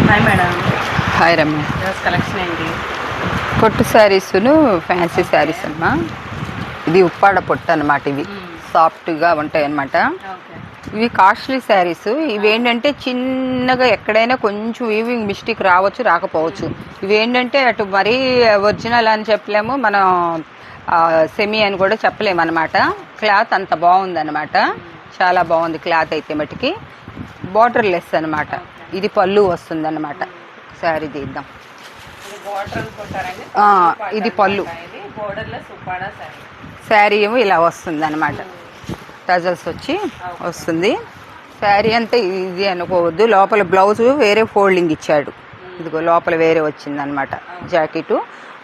Hi madam. Hi Ramya. ఈరోజు collection ఏంటి? పొట్టు శారీస్ను ఫ్యాన్సీ శారీస్ అమ్మా. ఇది ఉప్పాడ పొట్టు అనమాట. ఇవి సాఫ్ట్గా ఉంటాయి అన్నమాట. ఇవి కాస్ట్లీ శారీస్. ఇవి ఏంటంటే చిన్నగా ఎక్కడైనా కొంచెం వీవింగ్ మిస్టేక్ రావచ్చు, రాకపోవచ్చు. ఇవి ఏంటంటే అటు మరీ ఒరిజినల్ అని చెప్పలేము, మనం సెమీ అని కూడా చెప్పలేము అనమాట. క్లాత్ అంత బాగుందన్నమాట, చాలా బాగుంది క్లాత్ అయితే మటుకి. బార్డర్ లెస్ అనమాట. ఇది పళ్ళు వస్తుంది అన్నమాట. శారీ తీద్దాం. ఇది పళ్ళు. శారీ ఏమో ఇలా వస్తుంది అనమాట. టజల్స్ వచ్చి వస్తుంది. శారీ అంతా ఇది అనుకోవద్దు. లోపల బ్లౌజ్ వేరే ఫోల్డింగ్ ఇచ్చాడు. ఇదిగో లోపల వేరే వచ్చింది అనమాట. జాకెట్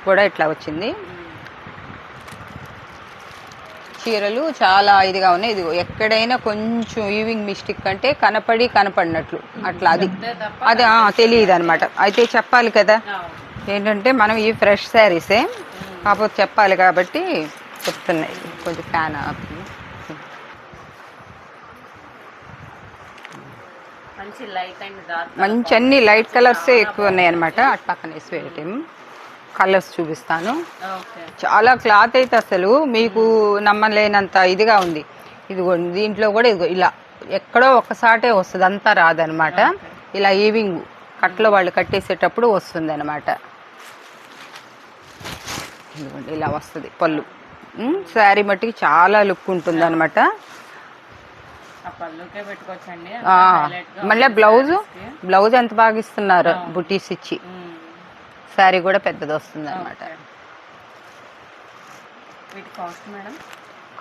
కూడా ఇట్లా వచ్చింది. చీరలు చాలా ఇదిగా ఉన్నాయి. ఇదిగో ఎక్కడైనా కొంచెం వీవింగ్ మిస్టేక్ అంటే కనపడినట్లు అట్లా అది తెలియదు అనమాట. అయితే చెప్పాలి కదా, ఏంటంటే మనం ఈ ఫ్రెష్ శారీసే కాకపోతే చెప్పాలి కాబట్టి చెప్తున్నాయి. కొంచెం ఫ్యాన్ మంచి అన్ని లైట్ కలర్సే ఎక్కువ ఉన్నాయి అనమాట. అటు పక్కన వేసి కలర్స్ చూపిస్తాను. చాలా క్లాత్ అయితే అసలు మీకు నమ్మలేనంత ఇదిగా ఉంది. ఇదిగోండి, దీంట్లో కూడా ఇదిగో ఇలా ఎక్కడో ఒక్కసాటే వస్తుంది, అంతా రాదనమాట. ఇలా ఈవింగ్ కట్లో వాళ్ళు కట్టేసేటప్పుడు వస్తుంది అనమాట. ఇదిగోండి ఇలా వస్తుంది పళ్ళు. శారీ మట్టికి చాలా లుక్ ఉంటుంది అనమాట. మళ్ళీ బ్లౌజ్ ఎంత బాగా ఇస్తున్నారు బుటీస్ ఇచ్చి. శారీ కూడా పెద్దది వస్తుంది అనమాట.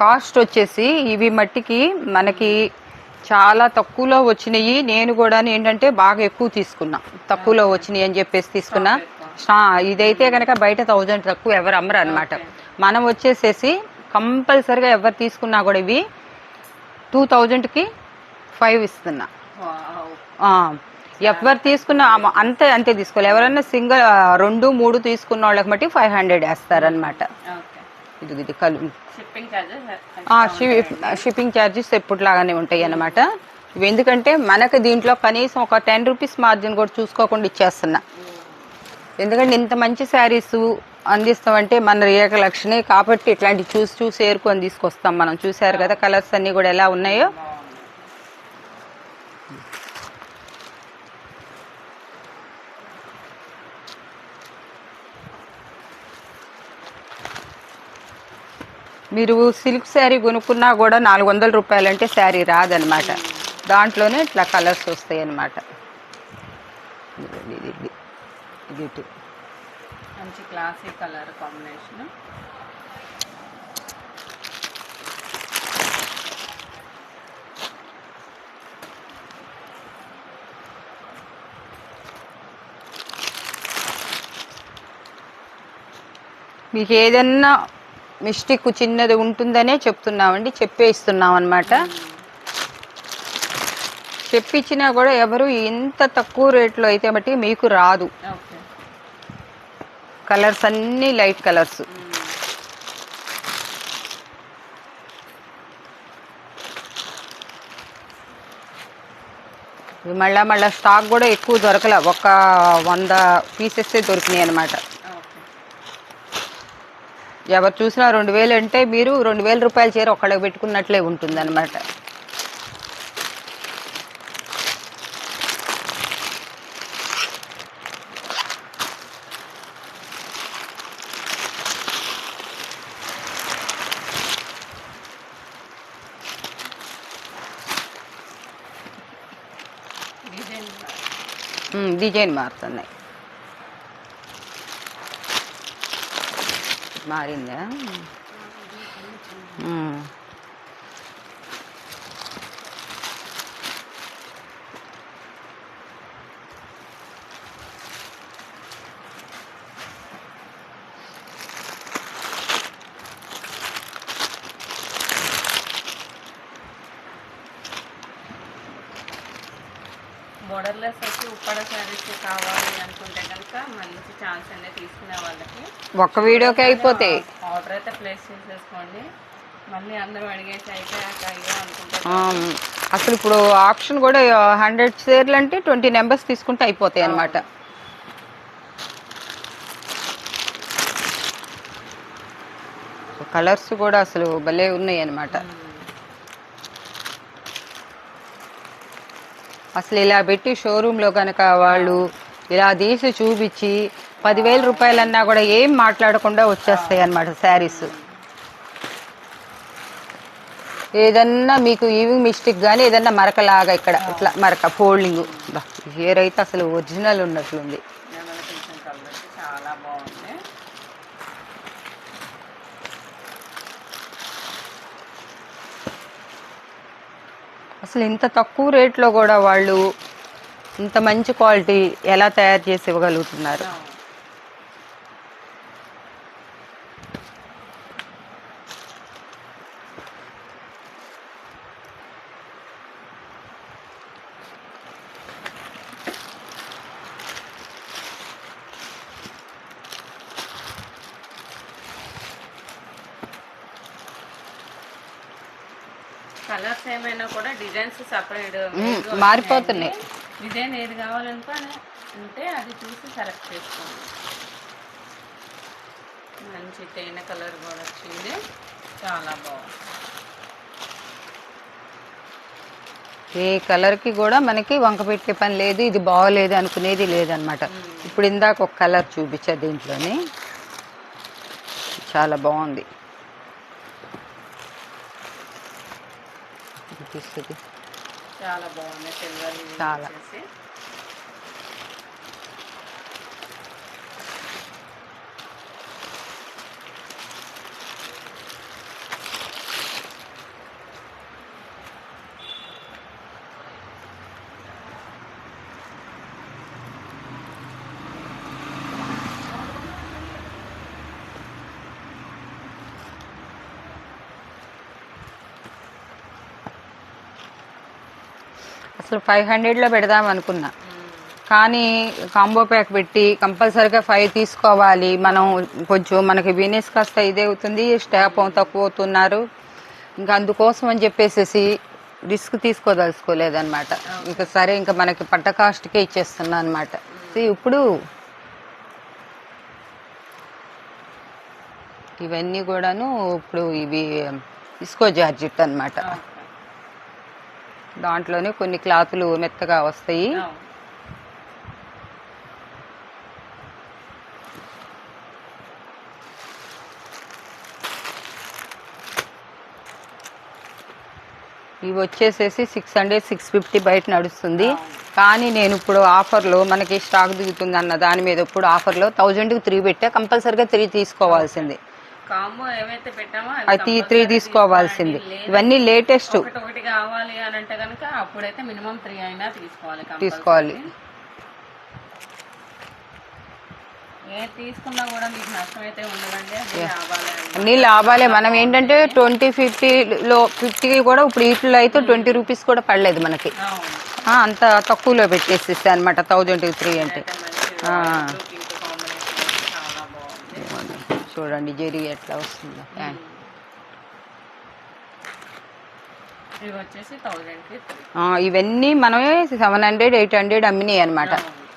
కాస్ట్ వచ్చేసి ఇవి మట్టికి మనకి చాలా తక్కువలో వచ్చినాయి. నేను కూడా ఏంటంటే బాగా ఎక్కువ తీసుకున్నా, తక్కువలో వచ్చినాయి అని చెప్పేసి తీసుకున్నా. ఇదైతే కనుక బయట 1000 తక్కువ ఎవరు అమ్మరు అనమాట. మనం వచ్చేసేసి కంపల్సరిగా ఎవరు తీసుకున్నా కూడా ఇవి 2000కి 5 ఇస్తున్నా. ఎవరు తీసుకున్న అంతే తీసుకోవాలి. ఎవరైనా సింగిల్ 2, 3 తీసుకున్న వాళ్ళకి మట్టి 500 వేస్తారనమాట. ఇది కలు షిప్పింగ్ ఛార్జెస్ ఎప్పుడులాగానే ఉంటాయి అన్నమాట. ఇవి ఎందుకంటే మనకు దీంట్లో కనీసం ఒక 10 రూపీస్ మార్జిన్ కూడా చూసుకోకుండా ఇచ్చేస్తున్నా. ఎందుకంటే ఇంత మంచి శారీస్ అందిస్తామంటే మన రియకలక్షణే కాబట్టి ఇట్లాంటి చూసి ఏరుకొని తీసుకొస్తాం మనం. చూసారు కదా కలర్స్ అన్నీ కూడా ఎలా ఉన్నాయో. మీరు సిల్క్ శారీ కొనుక్కున్నా కూడా 400 రూపాయలు అంటే శారీ రాదనమాట. దాంట్లోనే ఇట్లా కలర్స్ వస్తాయి అన్నమాట. ఇది మంచి క్లాసిక్ కలర్ కాంబినేషన్. మీకు ఏదన్నా మిస్టేక్ చిన్నది ఉంటుందనే చెప్తున్నామండి, చెప్పేస్తున్నాం అనమాట. చెప్పించినా కూడా ఎవరు ఇంత తక్కువ రేట్లో అయితే బట్టి మీకు రాదు. కలర్స్ అన్నీ లైట్ కలర్స్. మళ్ళా స్టాక్ కూడా ఎక్కువ దొరకలే, ఒక 100 పీసెస్ దొరికినాయి అనమాట. ఎవరు చూసినా 2000 అంటే మీరు 2000 రూపాయల చీర ఒక్కడికి పెట్టుకున్నట్లే ఉంటుంది అనమాట. డిజైన్ మారుతున్నాయి. మారిందా? బోర్డర్లెస్ వచ్చి ఉప్పాడ శారీస్ కావాలి అనుకుంటే కనుక మంచి ఛాన్స్ అనేది తీసుకునే వాళ్ళకి ఒక్క వీడియోకి అయిపోతాయి. ఆర్డర్ అయితే ప్లేస్ చేసేసుకోండి. మళ్ళీ అందరూ అడిగేసి అయితే అయ్యో అనుకుంటారు. అసలు ఇప్పుడు ఆప్షన్ కూడా 100 చీరలు అంటే 20 నెంబర్స్ తీసుకుంటే అయిపోతాయి అన్నమాట. కలర్స్ కూడా అసలు భలే ఉన్నాయి అన్నమాట. అసలు ఇలా పెట్టి షోరూంలో కనుక వాళ్ళు ఇలా తీసి చూపించి 10,000 రూపాయలన్నా కూడా ఏం మాట్లాడకుండా వచ్చేస్తాయి అన్నమాట శారీస్. ఏదన్నా మీకు ఈవింగ్ మిస్టేక్ కానీ ఏదన్నా మరకలాగా ఇక్కడ ఇట్లా మరక ఫోల్డింగ్, హెయిర్ అయితే అసలు ఒరిజినల్ ఉన్నట్లుంది. చాలా బాగుంది. అసలు ఇంత తక్కువ రేట్లో కూడా వాళ్ళు ఇంత మంచి క్వాలిటీ ఎలా తయారు చేసి ఇవ్వగలుగుతున్నారు. కలర్స్ ఏమైనా కూడా డిజైన్స్ సపరేట్ మారిపోతున్నాయి. డిజైన్ ఏది కావాలంటే అంటే అది చూసి సెలెక్ట్ చేసుకోండి. మంచి తేనె కలర్ కూడా వచ్చింది, చాలా బాగుంది. ఏ కలర్కి కూడా మనకి వంక పెట్టే పని లేదు, ఇది బాగోలేదు అనుకునేది లేదనమాట. ఇప్పుడు ఇందాక ఒక కలర్ చూపించా దీంట్లోని, చాలా బాగుంది. చాలా బాగుంది సిల్వర్ చాలా. అసలు 500లో పెడదాం అనుకున్నా, కానీ కాంబో ప్యాక్ పెట్టి కంపల్సరీగా 5 తీసుకోవాలి మనం. కొంచెం మనకి బిజినెస్ కాస్త ఇదే అవుతుంది, స్టాఫ్ తక్కువ అవుతున్నారు, ఇంకా అందుకోసం అని చెప్పేసి రిస్క్ తీసుకోదలుచుకోలేదన్నమాట. ఇంకా సరే ఇంకా మనకి పట్ట కాస్ట్కే ఇచ్చేస్తున్నా అనమాట. ఇప్పుడు ఇవన్నీ కూడాను ఇప్పుడు ఇవి ఇస్కో జార్జెట్ అన్నమాట. దాంట్లోనే కొన్ని క్లాతులు మెత్తగా వస్తాయి. ఇవి వచ్చేసేసి 600 650 బయట నడుస్తుంది. కానీ నేను ఇప్పుడు ఆఫర్లో మనకి స్టాక్ దిగుతుంది అన్న దాని మీద ఇప్పుడు ఆఫర్లో 1000కి 3 పెట్టా, కంపల్సరీగా 3 తీసుకోవాల్సింది. కాంబో ఏవైతే పెట్టామో అది 3 తీసుకోవాల్సింది. ఇవన్నీ లేటెస్ట్. ఒకటి కావాలి అని అంటే కనుక అప్పుడైతే మినిమం 3 అయినా తీసుకోవాలి. తీసుకున్నా కూడా మీకు నష్టం అయితే ఉండదండి, అన్ని లాభాలే. మనం ఏంటంటే 20 50లో 50 కూడా ఇప్పుడు వీటిలో అయితే 20 రూపీస్ కూడా పడలేదు మనకి. అంత తక్కువలో పెట్టేసిస్తా అనమాట 1000కి 3 అంటే. చూడండి జరీ ఎట్లా వస్తుందో. ఇవన్నీ మనమే 700 800 అమ్మినాయి అనమాట.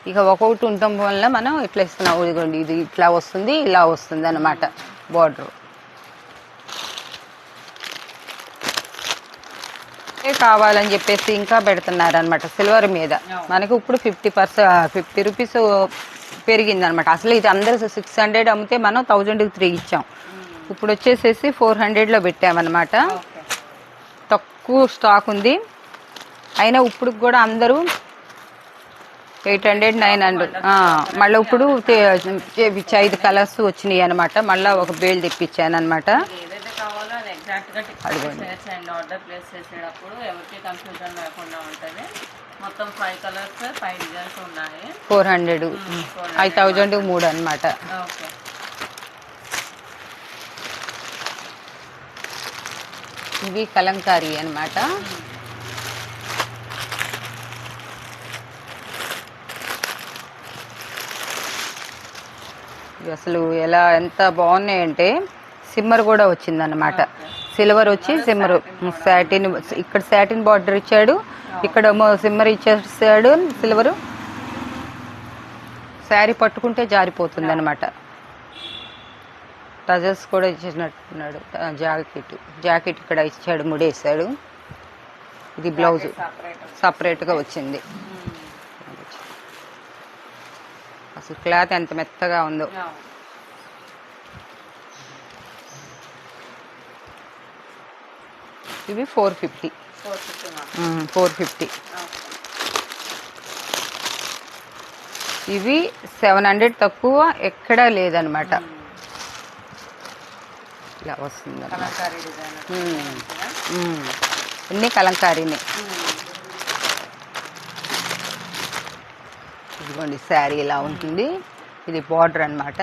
ఇక ఒక్కొక్కటి ఉండటం వల్ల మనం ఇట్లా ఇస్తున్నాం. ఇదిగోండి ఇది ఇట్లా వస్తుంది, ఇలా వస్తుంది అనమాట బార్డర్. కావాలని చెప్పేసి ఇంకా పెడుతున్నారు అనమాట సిల్వర్ మీద. మనకి ఇప్పుడు 50 రూపీస్ పెరిగింది అనమాట. అసలు ఇది అందరూ 600 అమ్మితే మనం 1000కి 3 ఇచ్చాం. ఇప్పుడు వచ్చేసేసి 400లో పెట్టామన్నమాట. తక్కువ స్టాక్ ఉంది అయినా ఇప్పుడు కూడా అందరూ 800 900. మళ్ళీ ఇప్పుడు 5 కలర్స్ వచ్చినాయి అనమాట. మళ్ళీ ఒక బేల్ తెప్పించాను అనమాట. మొత్తం 5 కలర్స్ 5 డిజైన్స్ ఉన్నాయి. 400 5000 3 అనమాట. ఇవి కలంకారీ అనమాట. అసలు ఎలా ఎంత బాగున్నాయంటే సిమ్మర్ కూడా వచ్చిందన్నమాట. సిల్వర్ వచ్చి సిమ్మర్ సాటిన్, ఇక్కడ సాటిన్ బార్డర్ ఇచ్చాడు, ఇక్కడ సిమ్మర్ ఇచ్చేసాడు సిల్వరు. శారీ పట్టుకుంటే జారిపోతుంది అనమాట. టజల్స్ కూడా ఇచ్చినట్టున్నాడు. జాకెట్ ఇక్కడ ఇచ్చాడు, ముడేసాడు. ఇది బ్లౌజ్ సపరేట్గా వచ్చింది. అసలు క్లాత్ ఎంత మెత్తగా ఉందో. ఇవి 450. 450. ఇవి 700 తక్కువ ఎక్కడా లేదనమాట. ఇలా వస్తుంది అన్ని కలంకారీనే. ఇదిగోండి శారీ ఇలా ఉంటుంది. ఇది బార్డర్ అన్నమాట.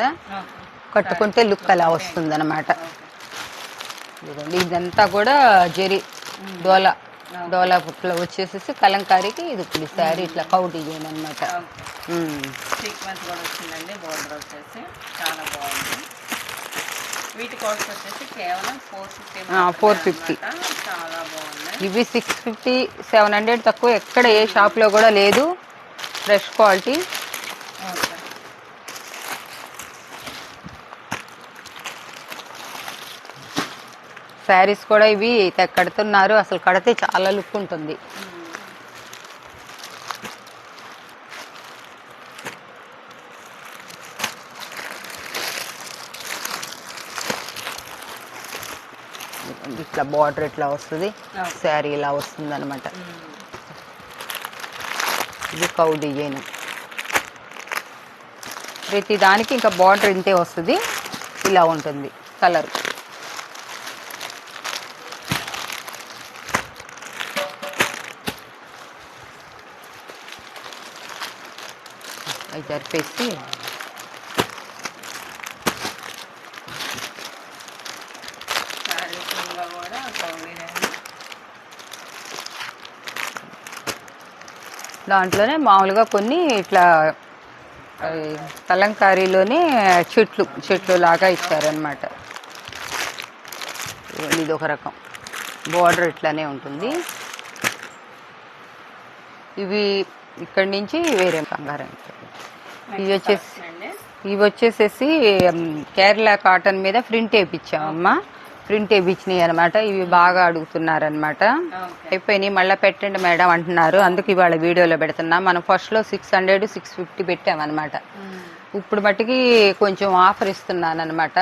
కట్టుకుంటే లుక్ అలా వస్తుంది అనమాట. ఇదిగోండి ఇదంతా కూడా జరి డోలా పుట్లో వచ్చేసేసి కలంకారీకి ఇది ఇప్పుడు శారీ ఇట్లా కౌ డిజైన్ అనమాట. సీక్వెన్స్ కూడా వచ్చిందండి. బార్డర్ వచ్చేసి చాలా బాగుంది. వీటి కాస్ట్ వచ్చేసి కేవలం 450. చాలా బాగుంది. ఇవి 650, 700 తక్కువ ఎక్కడ ఏ షాప్లో కూడా లేదు. Fresh quality. శారీస్ కూడా ఇవి కడుతున్నారు. అసలు కడితే చాలా లుక్ ఉంటుంది. ఇట్లా బార్డర్ ఇట్లా వస్తుంది, శారీ ఇలా వస్తుంది అనమాట. ఇది కౌ డిజైన్. ప్రతి దానికి ఇంకా బార్డర్ ఇంతే వస్తుంది. ఇలా ఉంటుంది కలర్. అవి జరిపేసి దాంట్లోనే మామూలుగా కొన్ని ఇట్లా కలంకారీలోనే చెట్లు లాగా ఇచ్చారనమాట. ఇది ఒక రకం బార్డర్ ఇట్లానే ఉంటుంది. ఇవి ఇక్కడి నుంచి వేరే బంగారం. ఇవి వచ్చేసేసి కేరళ కాటన్ మీద ప్రింట్ వేయించామమ్మా. ప్రింట్ వేయించినాయి అనమాట. ఇవి బాగా అడుగుతున్నారనమాట. అయిపోయినాయి, మళ్ళీ పెట్టండి మేడం అంటున్నారు. అందుకు ఇవాళ వీడియోలో పెడుతున్నాం. మనం ఫస్ట్లో 600, 650 పెట్టామన్నమాట. ఇప్పుడు మట్టికి కొంచెం ఆఫర్ ఇస్తున్నాను అనమాట.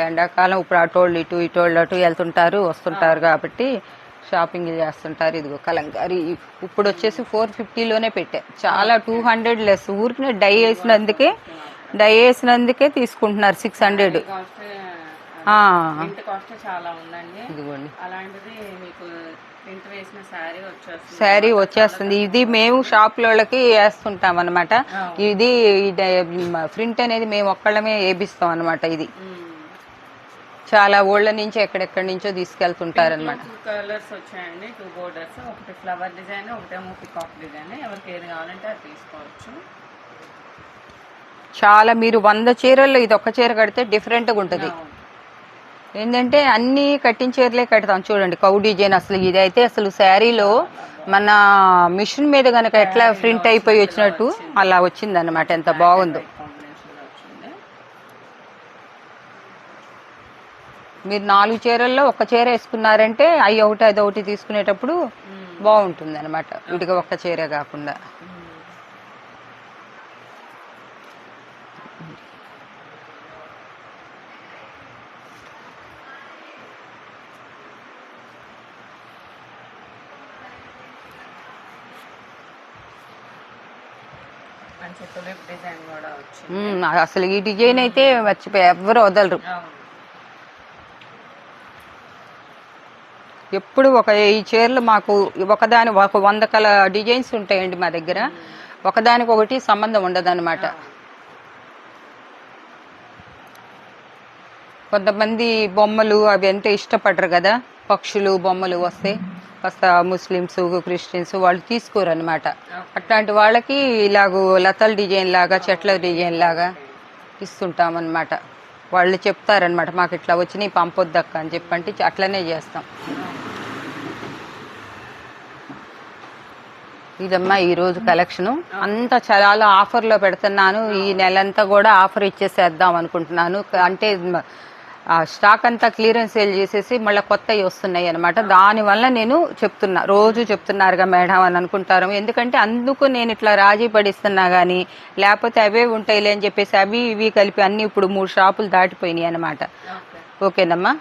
ఎండాకాలం ఇప్పుడు అటోళ్ళు ఇటోళ్ళు వెళ్తుంటారు వస్తుంటారు కాబట్టి షాపింగ్ చేస్తుంటారు. ఇదిగో కలంకారీ ఇప్పుడు వచ్చేసి 450లోనే పెట్టా. చాలా 200 లెస్. ఊరికి డై వేసినందుకే తీసుకుంటున్నారు 600. ఇదిగోండి శారీ వచ్చేస్తుంది. ఇది మేము షాప్లోకి వేస్తుంటాం అనమాట. ఇది ప్రింట్ అనేది మేము ఒక్కళ్ళమే వేపిస్తాం అనమాట. ఇది చాలా ఓళ్ళ నుంచి ఎక్కడెక్కడి నుంచో తీసుకెళ్తుంటారు అనమాట. కలర్స్ వచ్చాయండి, 2 బోర్డర్స్. ఒకటి ఫ్లవర్ డిజైన్, ఒకటేమో పికాక్ డిజైన్. ఎవరికి ఏది కావాలంటే అది తీసుకోవచ్చు. చాలా మీరు 100 చీరల్లో ఇది ఒక్క చీర కడితే డిఫరెంట్గా ఉంటుంది. ఏంటంటే అన్ని కట్టిన చీరలే కడతాం. చూడండి కౌ డిజైన్. అసలు ఇదైతే అసలు శారీలో మన మిషన్ మీద కనుక ఎట్లా ప్రింట్ అయిపోయి వచ్చినట్టు అలా వచ్చింది అనమాట. ఎంత బాగుందో. మీరు 4 చీరల్లో ఒక చీర వేసుకున్నారంటే అవి ఒకటి అది ఒకటి తీసుకునేటప్పుడు బాగుంటుంది అనమాట. వీటికి ఒక్క చీర కాకుండా. అసలు ఈ డిజైన్ అయితే మర్చిపోయి ఎవరు వదలరు. ఎప్పుడు ఈ చీరలు మాకు ఒక 100 డిజైన్స్ ఉంటాయండి మా దగ్గర. ఒకదానికొకటి సంబంధం ఉండదు అనమాట. కొంతమంది బొమ్మలు అవి ఎంత ఇష్టపడరు కదా, పక్షులు బొమ్మలు వస్తే కాస్త ముస్లిమ్స్ క్రిస్టియన్స్ వాళ్ళు తీసుకోరు అనమాట. అట్లాంటి వాళ్ళకి ఇలాగ లతల డిజైన్ లాగా చెట్ల డిజైన్ లాగా ఇస్తుంటాం అన్నమాట. వాళ్ళు చెప్తారనమాట, మాకు ఇట్లా వచ్చినాయి పంపొద్దక్క అని చెప్పంటే అట్లనే చేస్తాం. ఇదమ్మా ఈరోజు కలెక్షను అంతా చాలా ఆఫర్లో పెడుతున్నాను. ఈ నెలంతా కూడా ఆఫర్ ఇచ్చేసేద్దాం అనుకుంటున్నాను. అంటే స్టాక్ అంతా క్లియరెన్స్ సేల్ చేసేసి మళ్ళీ కొత్తవి వస్తున్నాయి అనమాట. దానివల్ల నేను చెప్తున్నా, రోజు చెప్తున్నారుగా మేడం అని అనుకుంటారు. ఎందుకంటే అందుకు నేను ఇట్లా రాజీ పడిస్తున్నా కానీ, లేకపోతే అవే ఉంటాయిలే అని చెప్పేసి అవి ఇవి కలిపి అన్నీ ఇప్పుడు 3 షాపులు దాటిపోయినాయి అనమాట. ఓకేనమ్మా.